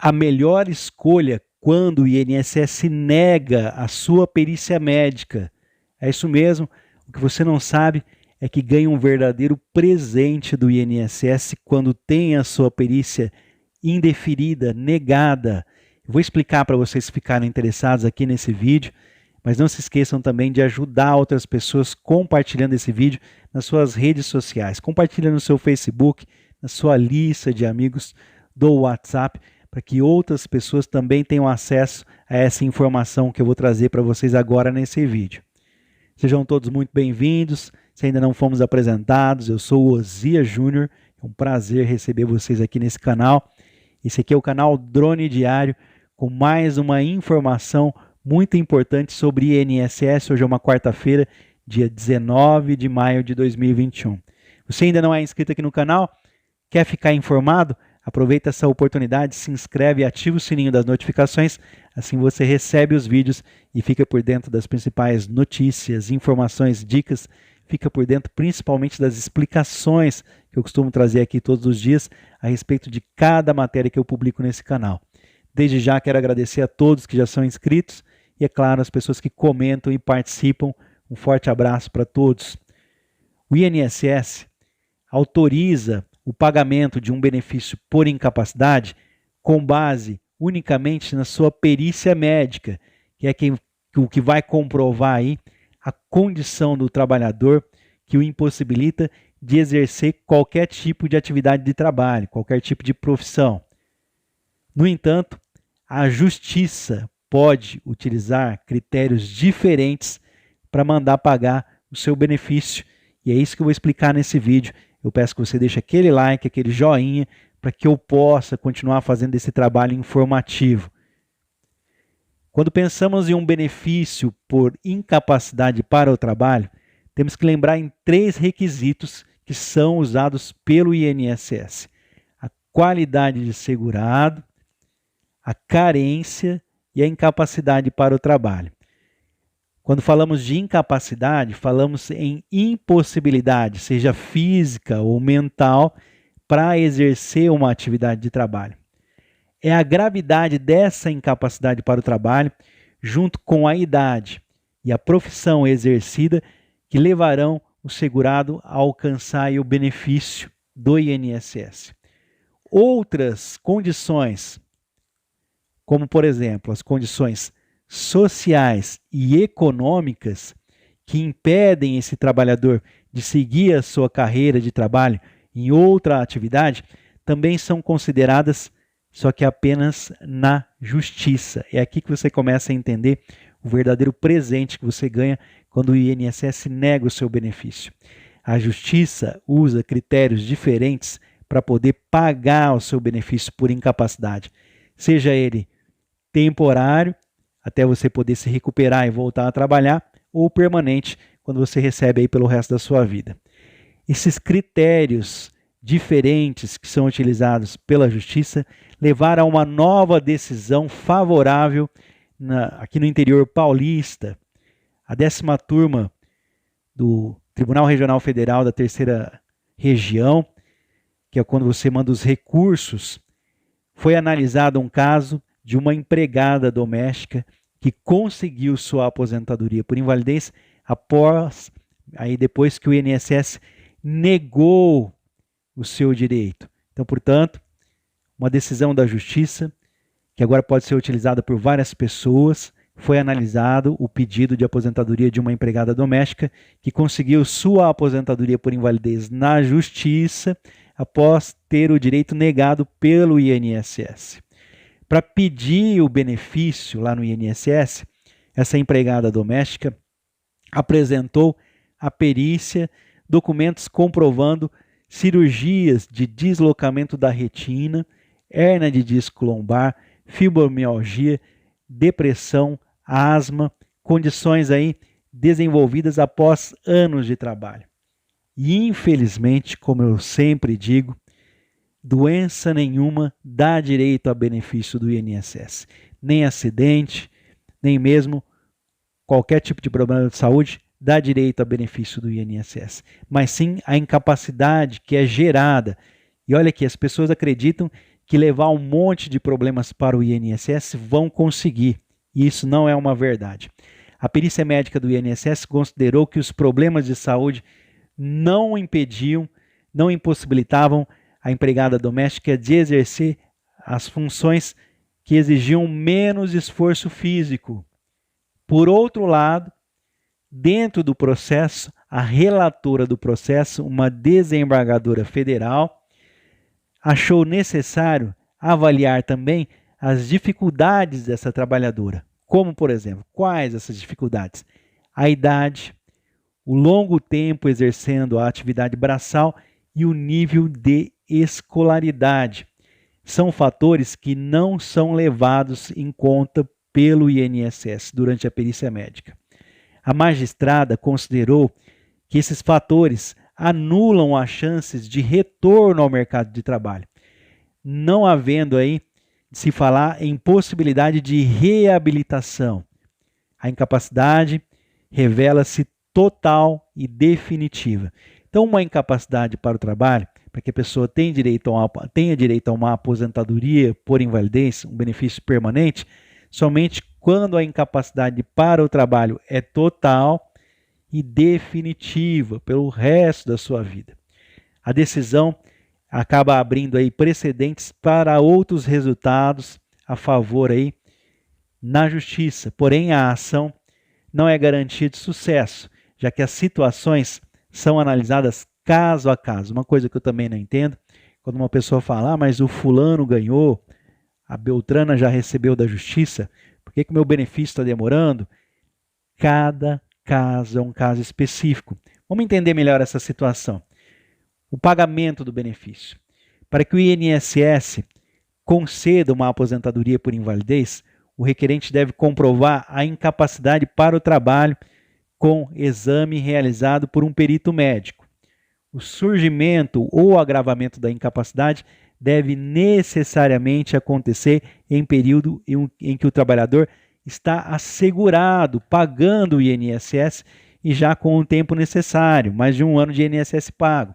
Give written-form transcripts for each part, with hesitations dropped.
a melhor escolha quando o INSS nega a sua perícia médica. É isso mesmo, o que você não sabe é que ganha um verdadeiro presente do INSS quando tem a sua perícia indeferida, negada. Eu vou explicar para vocês ficarem interessados aqui nesse vídeo, mas não se esqueçam também de ajudar outras pessoas compartilhando esse vídeo nas suas redes sociais. Compartilha no seu Facebook, na sua lista de amigos do WhatsApp, para que outras pessoas também tenham acesso a essa informação que eu vou trazer para vocês agora nesse vídeo. Sejam todos muito bem-vindos. Se ainda não fomos apresentados, eu sou o Osias Júnior. É um prazer receber vocês aqui nesse canal. Esse aqui é o canal Drone Diário, com mais uma informação muito importante sobre INSS. Hoje é uma quarta-feira, dia 19 de maio de 2021. Você ainda não é inscrito aqui no canal? Quer ficar informado? Aproveita essa oportunidade, se inscreve e ativa o sininho das notificações, assim você recebe os vídeos e fica por dentro das principais notícias, informações, dicas, fica por dentro principalmente das explicações que eu costumo trazer aqui todos os dias a respeito de cada matéria que eu publico nesse canal. Desde já quero agradecer a todos que já são inscritos e, é claro, as pessoas que comentam e participam. Um forte abraço para todos. O INSS autoriza o pagamento de um benefício por incapacidade com base unicamente na sua perícia médica, que é o que vai comprovar aí a condição do trabalhador que o impossibilita de exercer qualquer tipo de atividade de trabalho, qualquer tipo de profissão. No entanto, a Justiça pode utilizar critérios diferentes para mandar pagar o seu benefício, e é isso que eu vou explicar nesse vídeo. Eu peço que você deixe aquele like, aquele joinha, para que eu possa continuar fazendo esse trabalho informativo. Quando pensamos em um benefício por incapacidade para o trabalho, temos que lembrar em 3 requisitos que são usados pelo INSS: a qualidade de segurado, a carência e a incapacidade para o trabalho. Quando falamos de incapacidade, falamos em impossibilidade, seja física ou mental, para exercer uma atividade de trabalho. É a gravidade dessa incapacidade para o trabalho, junto com a idade e a profissão exercida, que levarão o segurado a alcançar o benefício do INSS. Outras condições, como por exemplo as condições sociais e econômicas que impedem esse trabalhador de seguir a sua carreira de trabalho em outra atividade, também são consideradas, só que apenas na justiça. É aqui que você começa a entender o verdadeiro presente que você ganha quando o INSS nega o seu benefício. A justiça usa critérios diferentes para poder pagar o seu benefício por incapacidade, seja ele temporário, até você poder se recuperar e voltar a trabalhar, ou permanente, quando você recebe aí pelo resto da sua vida. Esses critérios diferentes que são utilizados pela Justiça levaram a uma nova decisão favorável aqui no interior paulista. A 10ª turma do Tribunal Regional Federal da 3ª Região, que é quando você manda os recursos, foi analisado um caso de uma empregada doméstica que conseguiu sua aposentadoria por invalidez depois que o INSS negou o seu direito. Então, portanto, uma decisão da Justiça, que agora pode ser utilizada por várias pessoas, foi analisado o pedido de aposentadoria de uma empregada doméstica que conseguiu sua aposentadoria por invalidez na Justiça após ter o direito negado pelo INSS. Para pedir o benefício lá no INSS, essa empregada doméstica apresentou a perícia, documentos comprovando cirurgias de deslocamento da retina, hérnia de disco lombar, fibromialgia, depressão, asma, condições aí desenvolvidas após anos de trabalho. E infelizmente, como eu sempre digo, doença nenhuma dá direito a benefício do INSS. Nem acidente, nem mesmo qualquer tipo de problema de saúde dá direito a benefício do INSS. Mas sim a incapacidade que é gerada. E olha aqui, as pessoas acreditam que levar um monte de problemas para o INSS vão conseguir. E isso não é uma verdade. A perícia médica do INSS considerou que os problemas de saúde não impediam, não impossibilitavam a empregada doméstica de exercer as funções que exigiam menos esforço físico. Por outro lado, dentro do processo, a relatora do processo, uma desembargadora federal, achou necessário avaliar também as dificuldades dessa trabalhadora. Como, por exemplo, quais essas dificuldades? A idade, o longo tempo exercendo a atividade braçal e o nível de escolaridade. São fatores que não são levados em conta pelo INSS durante a perícia médica. A magistrada considerou que esses fatores anulam as chances de retorno ao mercado de trabalho, não havendo aí de se falar em possibilidade de reabilitação. A incapacidade revela-se total e definitiva. Então, uma incapacidade para o trabalho, para que a pessoa tenha direito a uma aposentadoria por invalidez, um benefício permanente, somente quando a incapacidade para o trabalho é total e definitiva pelo resto da sua vida. A decisão acaba abrindo aí precedentes para outros resultados a favor aí na justiça. Porém, a ação não é garantia de sucesso, já que as situações são analisadas caso a caso. Uma coisa que eu também não entendo, quando uma pessoa fala, mas o fulano ganhou, a Beltrana já recebeu da justiça, por que o meu benefício está demorando? Cada caso é um caso específico. Vamos entender melhor essa situação. O pagamento do benefício. Para que o INSS conceda uma aposentadoria por invalidez, o requerente deve comprovar a incapacidade para o trabalho com exame realizado por um perito médico. O surgimento ou agravamento da incapacidade deve necessariamente acontecer em período em que o trabalhador está assegurado, pagando o INSS e já com o tempo necessário, mais de 1 ano de INSS pago.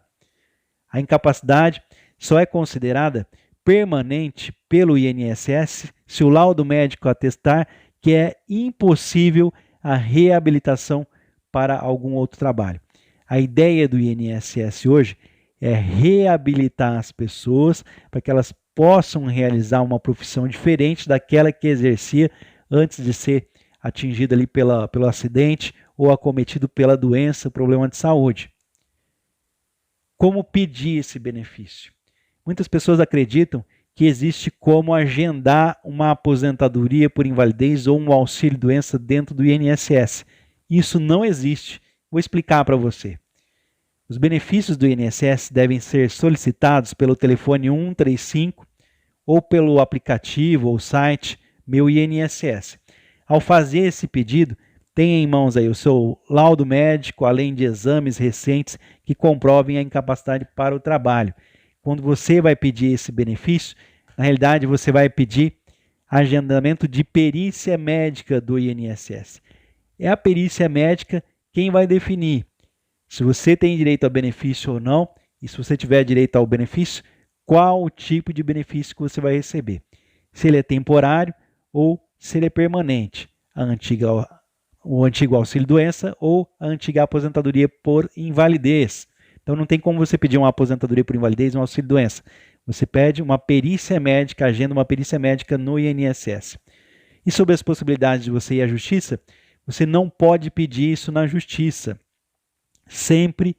A incapacidade só é considerada permanente pelo INSS se o laudo médico atestar que é impossível a reabilitação para algum outro trabalho. A ideia do INSS hoje é reabilitar as pessoas para que elas possam realizar uma profissão diferente daquela que exercia antes de ser atingida ali pelo acidente ou acometido pela doença, problema de saúde. Como pedir esse benefício? Muitas pessoas acreditam que existe como agendar uma aposentadoria por invalidez ou um auxílio-doença dentro do INSS. Isso não existe. Vou explicar para você. Os benefícios do INSS devem ser solicitados pelo telefone 135 ou pelo aplicativo ou site Meu INSS. Ao fazer esse pedido, tenha em mãos aí o seu laudo médico, além de exames recentes que comprovem a incapacidade para o trabalho. Quando você vai pedir esse benefício, na realidade você vai pedir agendamento de perícia médica do INSS. É a perícia médica quem vai definir se você tem direito ao benefício ou não, e se você tiver direito ao benefício, qual o tipo de benefício que você vai receber. Se ele é temporário ou se ele é permanente. O antigo auxílio-doença ou a antiga aposentadoria por invalidez. Então não tem como você pedir uma aposentadoria por invalidez ou um auxílio-doença. Você pede uma perícia médica, agenda uma perícia médica no INSS. E sobre as possibilidades de você ir à justiça, você não pode pedir isso na justiça. Sempre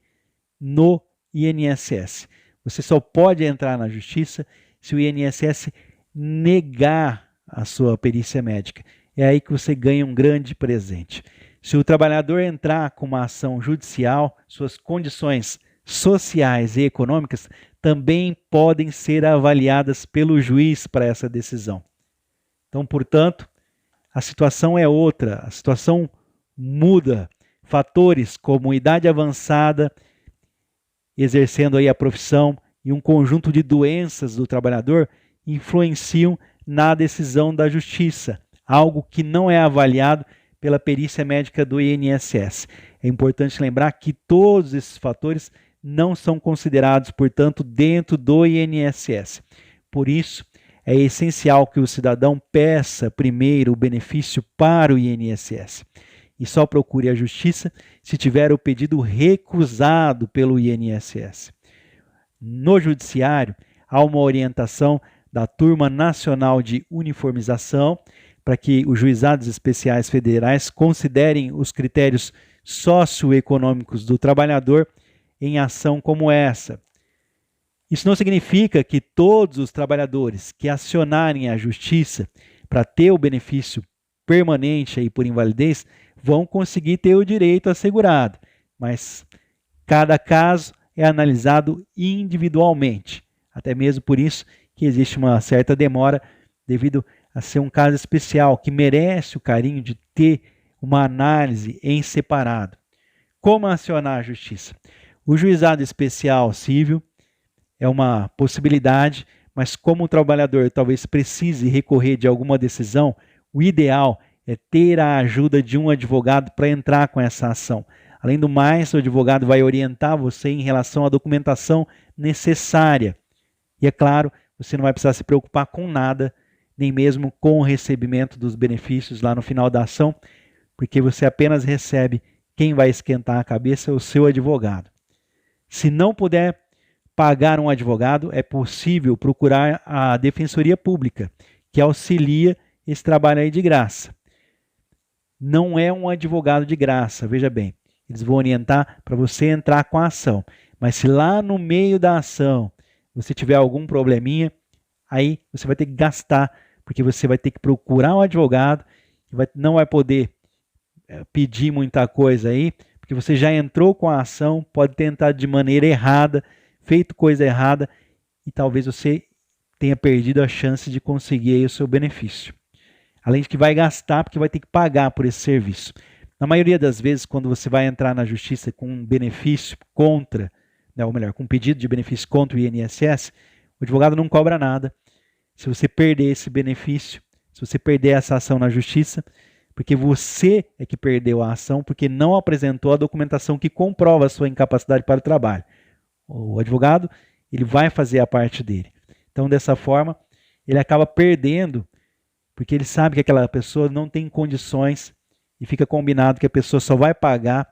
no INSS. Você só pode entrar na justiça se o INSS negar a sua perícia médica. É aí que você ganha um grande presente. Se o trabalhador entrar com uma ação judicial, suas condições sociais e econômicas também podem ser avaliadas pelo juiz para essa decisão. Então, portanto, a situação é outra, a situação muda. Fatores como idade avançada, exercendo aí a profissão, e um conjunto de doenças do trabalhador influenciam na decisão da justiça, algo que não é avaliado pela perícia médica do INSS. É importante lembrar que todos esses fatores não são considerados, portanto, dentro do INSS. Por isso, é essencial que o cidadão peça primeiro o benefício para o INSS e só procure a justiça se tiver o pedido recusado pelo INSS. No judiciário, há uma orientação da Turma Nacional de Uniformização para que os juizados especiais federais considerem os critérios socioeconômicos do trabalhador em ação como essa. Isso não significa que todos os trabalhadores que acionarem a justiça para ter o benefício permanente aí por invalidez vão conseguir ter o direito assegurado, mas cada caso é analisado individualmente. Até mesmo por isso que existe uma certa demora devido a ser um caso especial que merece o carinho de ter uma análise em separado. Como acionar a justiça? O juizado especial civil é uma possibilidade, mas como o trabalhador talvez precise recorrer de alguma decisão, o ideal é ter a ajuda de um advogado para entrar com essa ação. Além do mais, o advogado vai orientar você em relação à documentação necessária. E é claro, você não vai precisar se preocupar com nada, nem mesmo com o recebimento dos benefícios lá no final da ação, porque você apenas recebe. Quem vai esquentar a cabeça é o seu advogado. Se não puder pagar um advogado, é possível procurar a Defensoria Pública, que auxilia esse trabalho aí de graça. Não é um advogado de graça, veja bem. Eles vão orientar para você entrar com a ação. Mas se lá no meio da ação você tiver algum probleminha, aí você vai ter que gastar, porque você vai ter que procurar um advogado, não vai poder pedir muita coisa aí, porque você já entrou com a ação, pode ter entrado de maneira errada, feito coisa errada, e talvez você tenha perdido a chance de conseguir aí o seu benefício. Além de que vai gastar, porque vai ter que pagar por esse serviço. Na maioria das vezes, quando você vai entrar na justiça com um benefício contra, ou melhor, com um pedido de benefício contra o INSS, o advogado não cobra nada. Se você perder esse benefício, se você perder essa ação na justiça, porque você é que perdeu a ação, porque não apresentou a documentação que comprova a sua incapacidade para o trabalho. O advogado, ele vai fazer a parte dele. Então, dessa forma, ele acaba perdendo, porque ele sabe que aquela pessoa não tem condições e fica combinado que a pessoa só vai pagar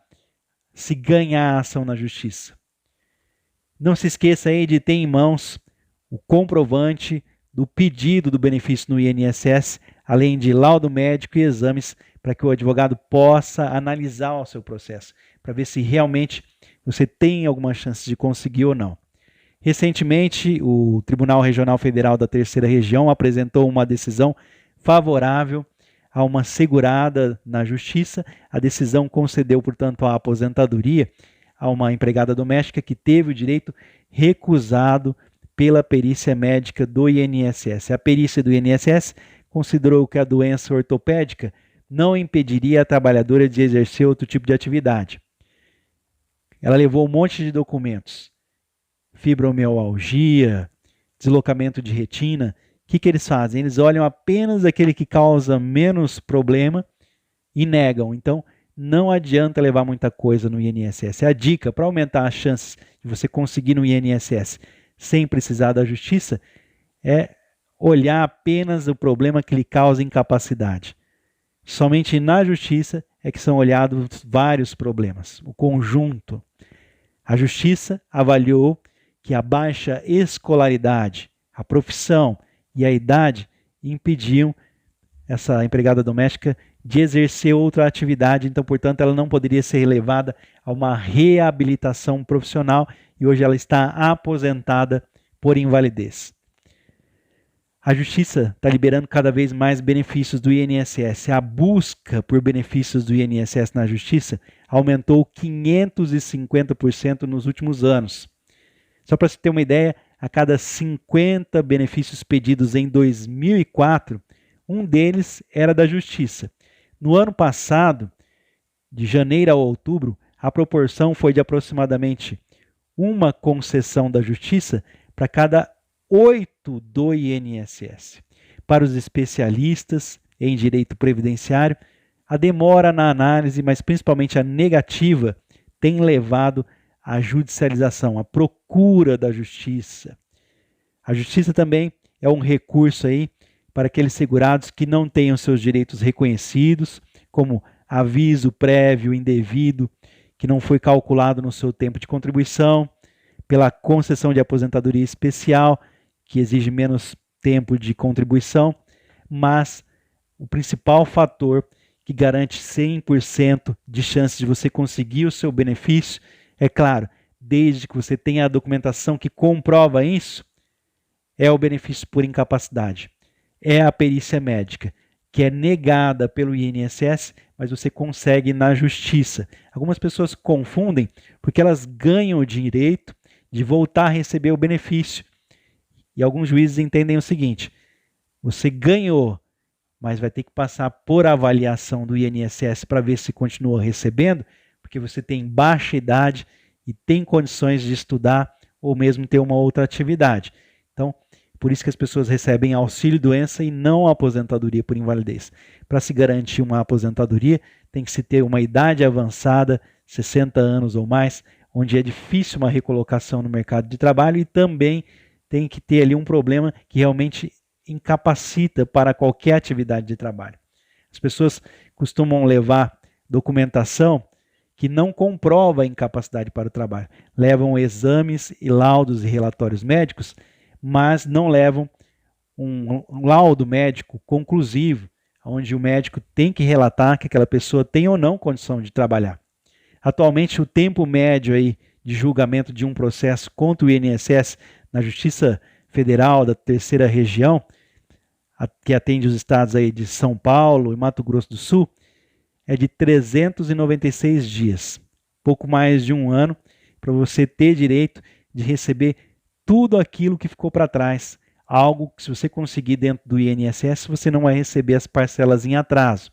se ganhar a ação na justiça. Não se esqueça aí de ter em mãos o comprovante do pedido do benefício no INSS, além de laudo médico e exames, para que o advogado possa analisar o seu processo, para ver se realmente você tem alguma chance de conseguir ou não. Recentemente, o Tribunal Regional Federal da Terceira Região apresentou uma decisão favorável a uma segurada na justiça. A decisão concedeu, portanto, a aposentadoria a uma empregada doméstica que teve o direito recusado pela perícia médica do INSS. A perícia do INSS considerou que a doença ortopédica não impediria a trabalhadora de exercer outro tipo de atividade. Ela levou um monte de documentos, fibromialgia, deslocamento de retina. O que eles fazem? Eles olham apenas aquele que causa menos problema e negam. Então, não adianta levar muita coisa no INSS. A dica para aumentar as chances de você conseguir no INSS sem precisar da justiça é olhar apenas o problema que lhe causa incapacidade. Somente na justiça é que são olhados vários problemas, o conjunto. A justiça avaliou que a baixa escolaridade, a profissão e a idade impediam essa empregada doméstica de exercer outra atividade, então, portanto, ela não poderia ser levada a uma reabilitação profissional e hoje ela está aposentada por invalidez. A justiça está liberando cada vez mais benefícios do INSS. A busca por benefícios do INSS na justiça aumentou 550% nos últimos anos. Só para você ter uma ideia, a cada 50 benefícios pedidos em 2004, um deles era da justiça. No ano passado, de janeiro a outubro, a proporção foi de aproximadamente uma concessão da justiça para cada 8 do INSS. Para os especialistas em direito previdenciário, a demora na análise, mas principalmente a negativa, tem levado à judicialização, à procura da justiça. A justiça também é um recurso aí para aqueles segurados que não tenham seus direitos reconhecidos, como aviso prévio indevido, que não foi calculado no seu tempo de contribuição, pela concessão de aposentadoria especial, que exige menos tempo de contribuição, mas o principal fator que garante 100% de chance de você conseguir o seu benefício, é claro, desde que você tenha a documentação que comprova isso, é o benefício por incapacidade. É a perícia médica, que é negada pelo INSS, mas você consegue na justiça. Algumas pessoas confundem porque elas ganham o direito de voltar a receber o benefício. E alguns juízes entendem o seguinte: você ganhou, mas vai ter que passar por avaliação do INSS para ver se continua recebendo, porque você tem baixa idade e tem condições de estudar ou mesmo ter uma outra atividade. Então, por isso que as pessoas recebem auxílio-doença e não aposentadoria por invalidez. Para se garantir uma aposentadoria, tem que se ter uma idade avançada, 60 anos ou mais, onde é difícil uma recolocação no mercado de trabalho, e também tem que ter ali um problema que realmente incapacita para qualquer atividade de trabalho. As pessoas costumam levar documentação que não comprova a incapacidade para o trabalho. Levam exames e laudos e relatórios médicos, mas não levam um laudo médico conclusivo, onde o médico tem que relatar que aquela pessoa tem ou não condição de trabalhar. Atualmente, o tempo médio aí de julgamento de um processo contra o INSS na Justiça Federal da Terceira Região, que atende os estados aí de São Paulo e Mato Grosso do Sul, é de 396 dias, pouco mais de um ano, para você ter direito de receber tudo aquilo que ficou para trás, algo que, se você conseguir dentro do INSS, você não vai receber as parcelas em atraso.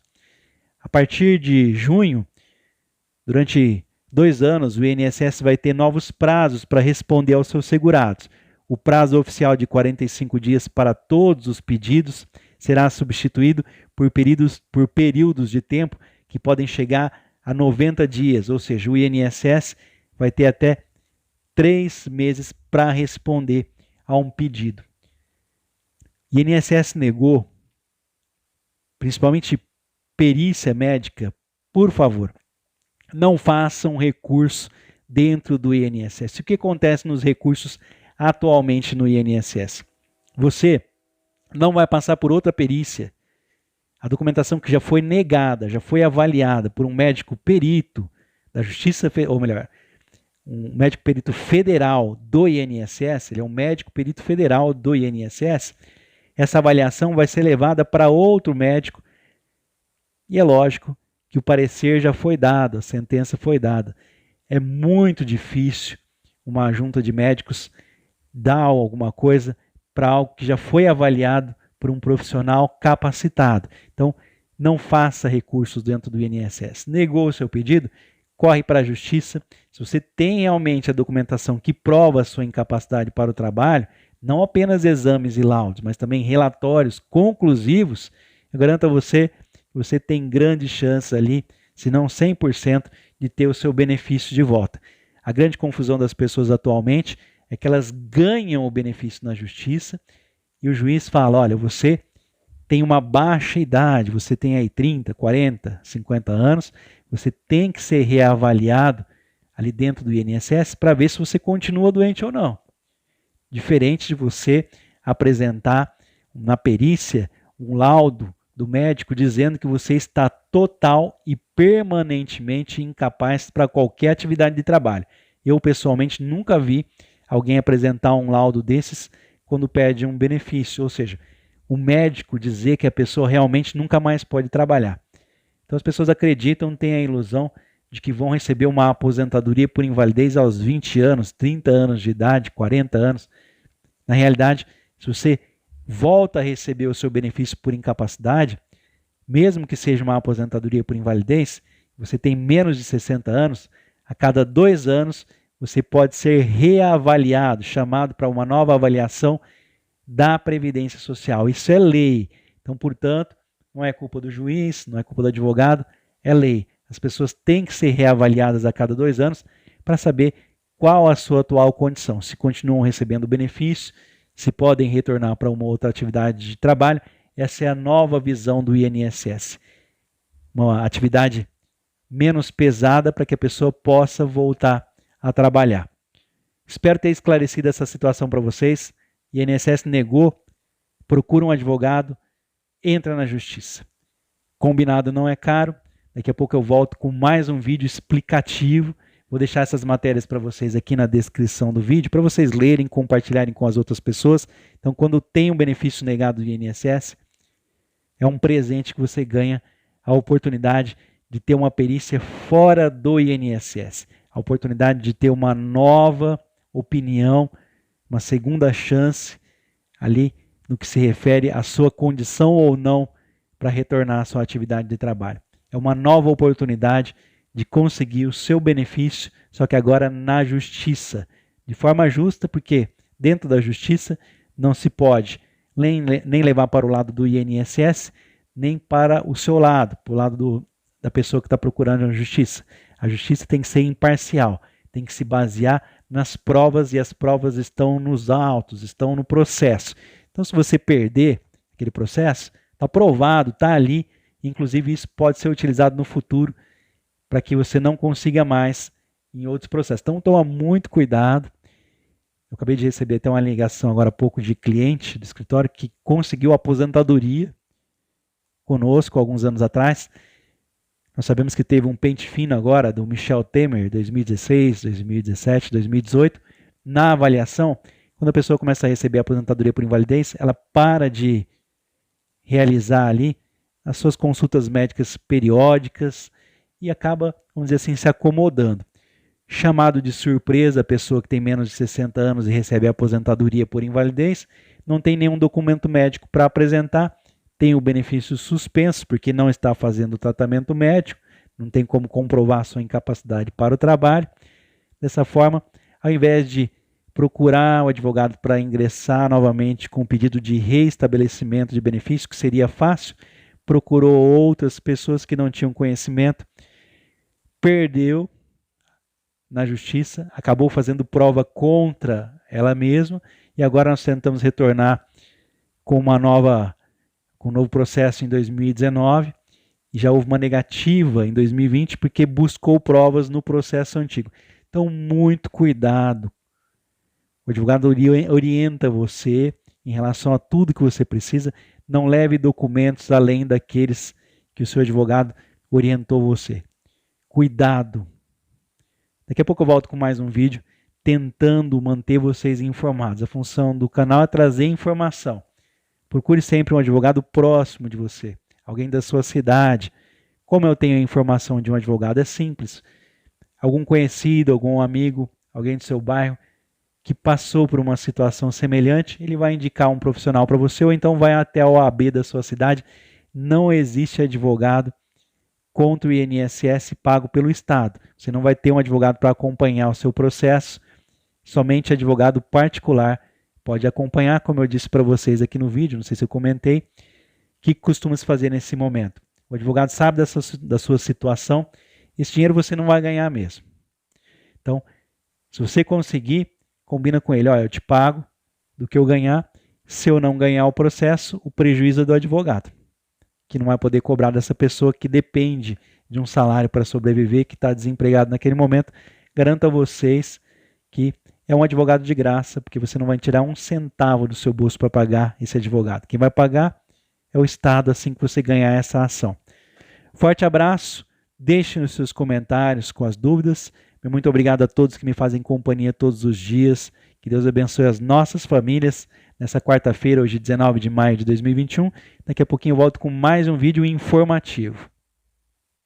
A partir de junho, durante 2 anos, o INSS vai ter novos prazos para responder aos seus segurados. O prazo oficial de 45 dias para todos os pedidos será substituído por períodos de tempo que podem chegar a 90 dias, ou seja, o INSS vai ter até 3 meses para responder a um pedido. O INSS negou, principalmente perícia médica, por favor, não façam recurso dentro do INSS. O que acontece nos recursos atualmente no INSS? Você não vai passar por outra perícia. A documentação que já foi negada, já foi avaliada por um médico perito da Justiça, ou melhor, um médico perito federal do INSS, ele é um médico perito federal do INSS, essa avaliação vai ser levada para outro médico e é lógico que o parecer já foi dado, a sentença foi dada. É muito difícil uma junta de médicos dar alguma coisa para algo que já foi avaliado por um profissional capacitado. Então, não faça recursos dentro do INSS. Negou o seu pedido? Corre para a justiça. Se você tem realmente a documentação que prova a sua incapacidade para o trabalho, não apenas exames e laudos, mas também relatórios conclusivos, eu garanto a você que você tem grandes chances ali, se não 100%, de ter o seu benefício de volta. A grande confusão das pessoas atualmente é que elas ganham o benefício na justiça e o juiz fala: olha, você tem uma baixa idade, você tem aí 30, 40, 50 anos, você tem que ser reavaliado ali dentro do INSS para ver se você continua doente ou não. Diferente de você apresentar na perícia um laudo do médico dizendo que você está total e permanentemente incapaz para qualquer atividade de trabalho. Eu, pessoalmente, nunca vi alguém apresentar um laudo desses quando pede um benefício, ou seja, o médico dizer que a pessoa realmente nunca mais pode trabalhar. Então as pessoas acreditam, têm a ilusão de que vão receber uma aposentadoria por invalidez aos 20 anos, 30 anos de idade, 40 anos. Na realidade, se você volta a receber o seu benefício por incapacidade, mesmo que seja uma aposentadoria por invalidez, você tem menos de 60 anos, a cada 2 anos você pode ser reavaliado, chamado para uma nova avaliação da Previdência Social. Isso é lei. Então, portanto, não é culpa do juiz, não é culpa do advogado, é lei. As pessoas têm que ser reavaliadas a cada 2 anos para saber qual a sua atual condição. Se continuam recebendo benefício, se podem retornar para uma outra atividade de trabalho. Essa é a nova visão do INSS. Uma atividade menos pesada para que a pessoa possa voltar a trabalhar. Espero ter esclarecido essa situação para vocês. INSS negou, procura um advogado, entra na justiça. Combinado não é caro. Daqui a pouco eu volto com mais um vídeo explicativo. Vou deixar essas matérias para vocês aqui na descrição do vídeo, para vocês lerem, compartilharem com as outras pessoas. Então, quando tem um benefício negado do INSS, é um presente que você ganha a oportunidade de ter uma perícia fora do INSS. A oportunidade de ter uma nova opinião, uma segunda chance ali no que se refere à sua condição ou não para retornar à sua atividade de trabalho. É uma nova oportunidade de conseguir o seu benefício, só que agora na justiça. De forma justa, porque dentro da justiça não se pode nem levar para o lado do INSS, nem para o seu lado, para o lado da pessoa que está procurando a justiça. A justiça tem que ser imparcial, tem que se basear nas provas, e as provas estão nos autos, estão no processo. Então, se você perder aquele processo, está provado, está ali, inclusive isso pode ser utilizado no futuro para que você não consiga mais em outros processos. Então, toma muito cuidado. Eu acabei de receber até uma ligação agora há pouco de cliente do escritório que conseguiu aposentadoria conosco alguns anos atrás. Nós sabemos que teve um pente fino agora do Michel Temer, 2016, 2017, 2018. Na avaliação, quando a pessoa começa a receber a aposentadoria por invalidez, ela para de realizar ali as suas consultas médicas periódicas e acaba, vamos dizer assim, se acomodando. Chamado de surpresa, a pessoa que tem menos de 60 anos e recebe a aposentadoria por invalidez, não tem nenhum documento médico para apresentar, tem o benefício suspenso porque não está fazendo o tratamento médico, não tem como comprovar a sua incapacidade para o trabalho. Dessa forma, ao invés de procurar o advogado para ingressar novamente com um pedido de reestabelecimento de benefício, que seria fácil, procurou outras pessoas que não tinham conhecimento, perdeu na justiça, acabou fazendo prova contra ela mesma e agora nós tentamos retornar com um novo processo em 2019 e já houve uma negativa em 2020 porque buscou provas no processo antigo. Então, muito cuidado. O advogado orienta você em relação a tudo que você precisa. Não leve documentos além daqueles que o seu advogado orientou você. Cuidado. Daqui a pouco eu volto com mais um vídeo tentando manter vocês informados. A função do canal é trazer informação. Procure sempre um advogado próximo de você, alguém da sua cidade. Como eu tenho a informação de um advogado? É simples. Algum conhecido, algum amigo, alguém do seu bairro que passou por uma situação semelhante, ele vai indicar um profissional para você ou então vai até a OAB da sua cidade. Não existe advogado contra o INSS pago pelo Estado. Você não vai ter um advogado para acompanhar o seu processo, somente advogado particular pode acompanhar, como eu disse para vocês aqui no vídeo, não sei se eu comentei, o que costuma se fazer nesse momento. O advogado sabe da sua situação, esse dinheiro você não vai ganhar mesmo. Então, se você conseguir, combina com ele, olha, eu te pago do que eu ganhar, se eu não ganhar o processo, o prejuízo é do advogado, que não vai poder cobrar dessa pessoa que depende de um salário para sobreviver, que está desempregado naquele momento. Garanto a vocês que é um advogado de graça, porque você não vai tirar um centavo do seu bolso para pagar esse advogado. Quem vai pagar é o Estado assim que você ganhar essa ação. Forte abraço, deixe nos seus comentários com as dúvidas. Muito obrigado a todos que me fazem companhia todos os dias. Que Deus abençoe as nossas famílias nessa quarta-feira, hoje 19 de maio de 2021. Daqui a pouquinho eu volto com mais um vídeo informativo.